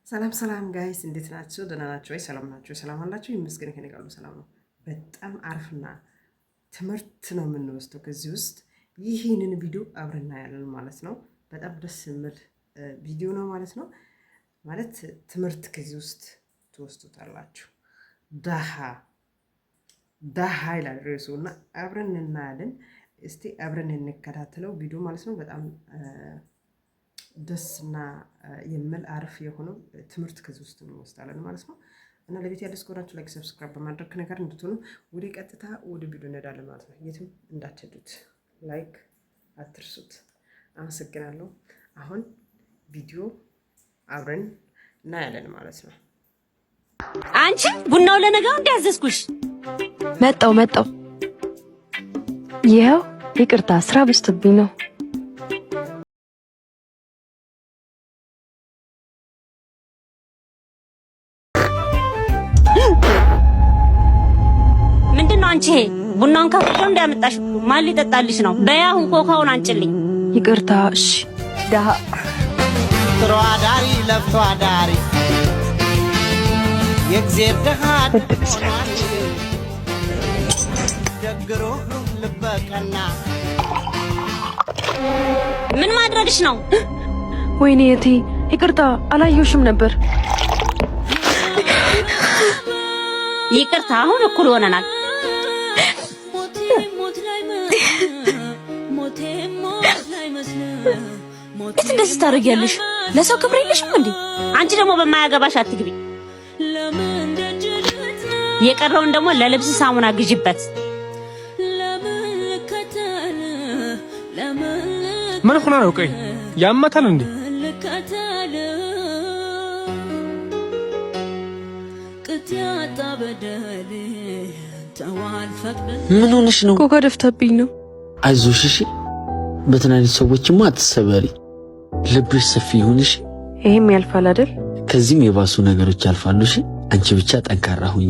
ሰላም ጋይስ እንዴት ናችሁ? ደህና ናችሁ ወይ? ሰላም ናችሁ? ሰላም አላችሁ? ይመስገን ከኔ ጋር ሰላም ነው። በጣም አሪፍና ትምህርት ነው የምንወስደው ከዚህ ውስጥ ይሄንን ቪዲዮ አብረን እናያለን ማለት ነው። በጣም ደስ የሚል ቪዲዮ ነው ማለት ነው። ማለት ትምህርት ከዚህ ውስጥ ትወስዱታላችሁ። ዳሃ ይላል ርዕሱና አብረን እናያለን። እስቲ አብረን እንከታተለው ቪዲዮ ማለት ነው። በጣም ደስና የሚል አሪፍ የሆነው ትምህርት ከዚህ ውስጥ እንወስዳለን ማለት ነው። እና ለቤት ያለስ ኮራችሁ ላይክ ሰብስክራይብ በማድረግ ነገር እንድትሆኑ ወደ ቀጥታ ወደ ቪዲዮ እንሄዳለን ማለት ነው። የትም እንዳትሄዱት ላይክ አትርሱት። አመሰግናለሁ። አሁን ቪዲዮ አብረን እናያለን ማለት ነው። አንቺ ቡናው ለነገው እንዲያዘዝኩሽ መጣው ይኸው ይቅርታ ስራ በዝቶብኝ ነው። ምንድነው አንቺ ቡናውን ከፍተው እንዳመጣሽ ማን ሊጠጣልሽ ነው? በያሁን ኮካውን አንጭልኝ። ይቅርታ እሺ። ዳሃ ትሯዳሪ ለፍቷዳሪ የእግዚአብሔር ደሃ ደግሮ ልበቀና ምን ማድረግሽ ነው? ወይኔ እቴ ይቅርታ አላየሁሽም ነበር። ይቅርታ አሁን እኩል ሆነናል። እንዴት እንደዚህ ታደርጊያለሽ? ለሰው ክብር የለሽም እንዴ? አንቺ ደግሞ በማያገባሽ አትግቢ። የቀረውን ደግሞ ለልብስ ሳሙና ግዢበት። ምን ሆነ ነው? ቆይ ያማታል እንዴ? ምን ሆነሽ ነው? ኮካ ደፍታብኝ ነው። አይዞሽ እሺ። በትናንሽ ሰዎችማ አትሰበሪ። ልብሽ ሰፊ ይሁን እሺ። ይሄም ያልፋል አይደል? ከዚህም የባሱ ነገሮች ያልፋሉ እሺ። አንቺ ብቻ ጠንካራ ሁኚ።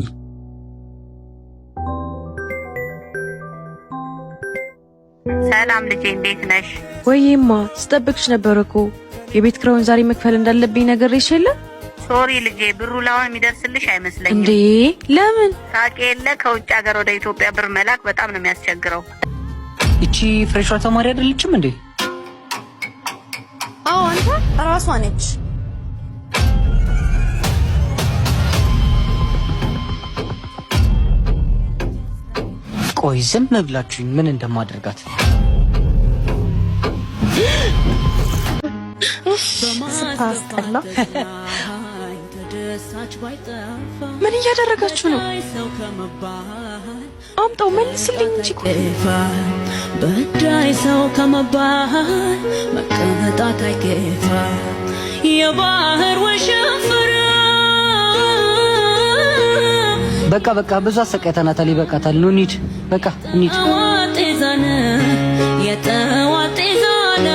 ሰላም ልጄ እንዴት ነሽ? ወይዬማ ስጠብቅሽ ነበር እኮ የቤት ኪራዩን ዛሬ መክፈል እንዳለብኝ ነግሬሽ የለ? ሶሪ ልጄ ብሩ ላሁን የሚደርስልሽ አይመስለኝም። እንዴ ለምን? ታውቂ የለ ከውጭ ሀገር ወደ ኢትዮጵያ ብር መላክ በጣም ነው የሚያስቸግረው። እቺ ፍሬሿ ተማሪ አይደለችም እንዴ? አዎ አንተ ራሷ ነች። ቆይ ዝም ብላችሁኝ ምን እንደማደርጋት ስታስጠላ። ምን እያደረጋችሁ ነው? አምጣው መልስልኝ እንጂ በዳይ ሰው ከመባል መቀመጣት አይከፋ። የባህር ወሽፍራ በቃ ብዙ አሰቃይተናታል። ይበቃታል። ኑ እንሂድ። በቃ እንሂድ። ዋጤዛነ የተዋጤዛነ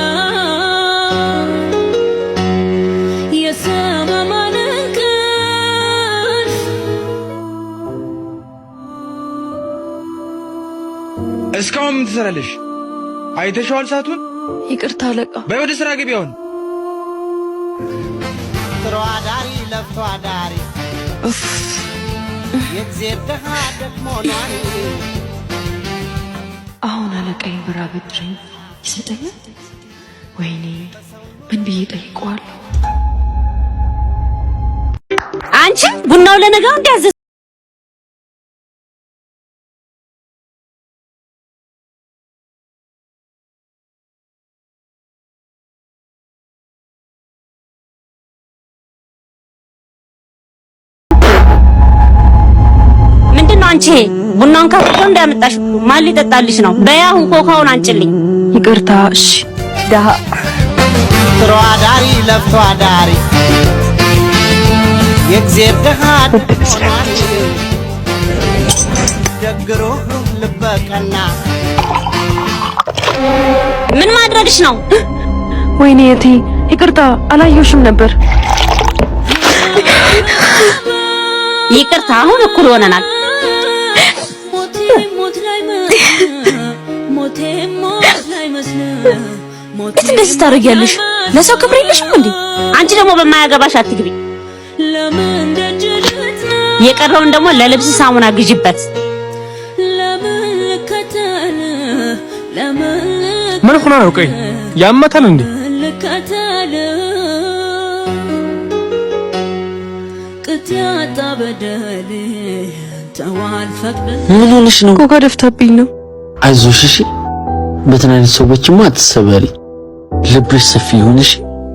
እስካሁን ምን ትሰራለሽ? አይተሽዋል ሰዓቱን? ይቅርታ አለቃ። በይ ወደ ስራ ግቢ አሁን። ትሯዳሪ ለፍቷዳሪ የእግዚአብሔር ደሃ ደግሞ ኗሪ። አሁን አለቃዬ ብር አበድረኝ ይሰጠኛል? ወይኔ ምን ብዬ ጠይቀዋለሁ? አንቺ ቡናው ለነገው እንዲያዘዝ አንቺ ቡናውን ከፍተው እንዳመጣሽ ማን ሊጠጣልሽ ነው? በያሁን ኮካውን አንጭልኝ። ይቅርታ እሺ። ዳሃ ትሯዳሪ ለፍቷዳሪ የእግዚአብሔር ደሃ ደግሮ ልበቀና ምን ማድረግሽ ነው? ወይኔ እቴ ይቅርታ አላየሁሽም ነበር። ይቅርታ አሁን እኩል ሆነናል። እንዴት እንደዚህ ታደርጊያለሽ? ለሰው ክብር የለሽም እንዴ? አንቺ ደግሞ በማያገባሽ አትግቢ። ለምን ደጅልት የቀረውን ደግሞ ለልብስ ሳሙና ግጅበት። ለምን ልከተል ለምን ምን ሆነ ነው? ቆይ ያመታል እንዴ? ልከተል ቅጥያጣ በደል ተዋል ፈቅድ ምን ሆነሽ ነው? ኮካ ደፍታብኝ ነው። አይዞሽ እሺ። በትናንሽ ሰዎችማ አትሰበሪ። ልብሽ ሰፊ ይሁንሽ።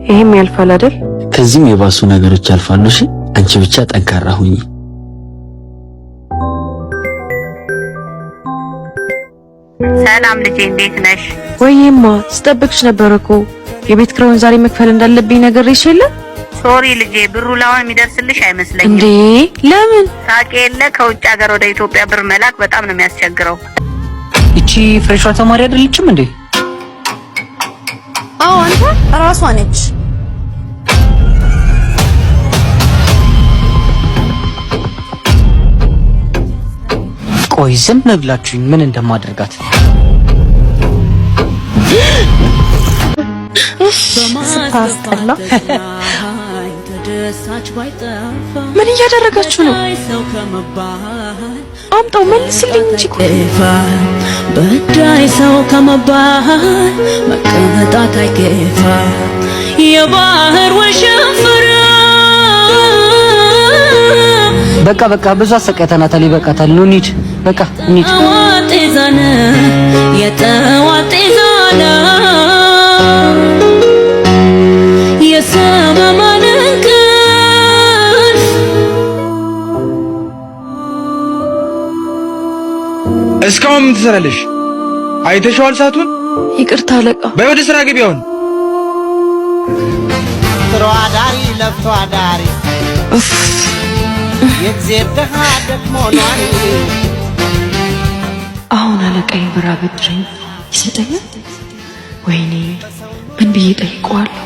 ይሄም ያልፋል አይደል? ከዚህም የባሱ ነገሮች ያልፋሉ። እሺ አንቺ ብቻ ጠንካራ ሁኚ። ሰላም ልጄ፣ እንዴት ነሽ? ወይማ ስጠብቅሽ ነበር እኮ የቤት ኪራዩን ዛሬ መክፈል እንዳለብኝ ነግሬሽ የለ? ሶሪ ልጄ፣ ብሩ ላሁን የሚደርስልሽ አይመስለኝም። እንዴ ለምን? ታውቂ የለ ከውጭ ሀገር ወደ ኢትዮጵያ ብር መላክ በጣም ነው የሚያስቸግረው። እቺ ፍሬሿ ተማሪ አይደለችም እንዴ? አዎ አንተ ራሷ ነች። ቆይ ዝም ብላችሁኝ ምን እንደማደርጋት ስታስጠላ። ተደሳች ባይጠፋ ምን እያደረጋችሁ ነው? ሰው ከመባል አምጣው መልስልኝ እንጂ በዳይ ሰው ከመባል መቀመጣት አይከፋ የባህር ወሽንፍር በቃ ብዙ አሰቃይተናታል። ይበቃታል። ኑ እንሂድ። በቃ እንሂድ። ጤዛነ የጠዋት ጤዛነ የሰማማን እንቅልፍ እስካሁን ምን ትሰራለሽ? አይተሽዋል ሰዓቱን? ይቅርታ አለቃ። በይ ወደ ስራ ግቢ አሁን። ጥሮ አዳሪ ለፍቶ አዳሪ የእግዜር ደሃ ደግሞ ኗሪ አሁን አለቃዬ ብር አበድረኝ ይሰጠኛል? ወይኔ ምን ብዬ ጠይቀዋለሁ?